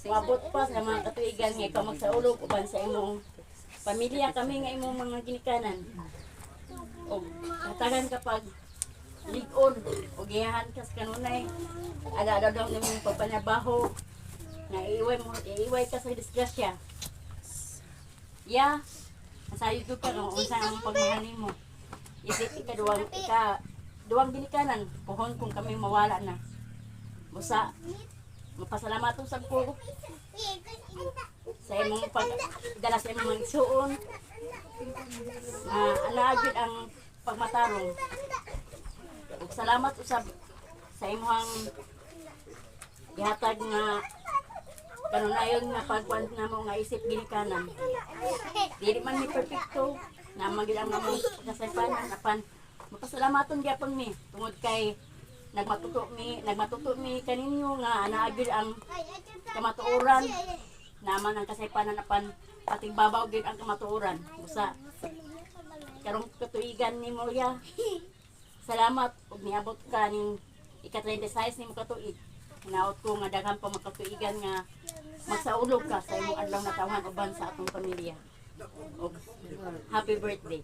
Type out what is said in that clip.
Mabot pa sa mga katuigan nga ikaw magsaulog uban sa imong pamilya kami nga imong mga ginikanan. O katagan kapag ligon o giyahan ka sa kanunay. Ada daw nimong pagpanabaho na iiway ka sa disgrasya. Ya, masayod ko ka kung unsa ang pagmahal mo. Isip duwang ginikanan, pohon kung kami mawala na. Busa, mapasalamaton sa ko sa imong pagdala sa imong mga igsuon na anaagid ang pagmatarong. Ug salamat usab sa imong gihatag nga kanunayon nga pagkuan namo nga isip ginikanan. Dili man mi perfecto na magid ang among kasaypanan apan mapasalamaton gyapon mi tungod kay nagmatuto mi kaninyo nga anaagid ang kamatuoran naman ang kasaypanan apan pating babaw gid ang kamatuoran. Busa karong katuigan ni Moya. Salamat ug niabot ka ning ika-36 nimo katuig. Hinaot ko nga daghan pa makatuigan nga magsaulog ka sa imong adlaw na tawhan uban sa atong pamilya. Og happy birthday.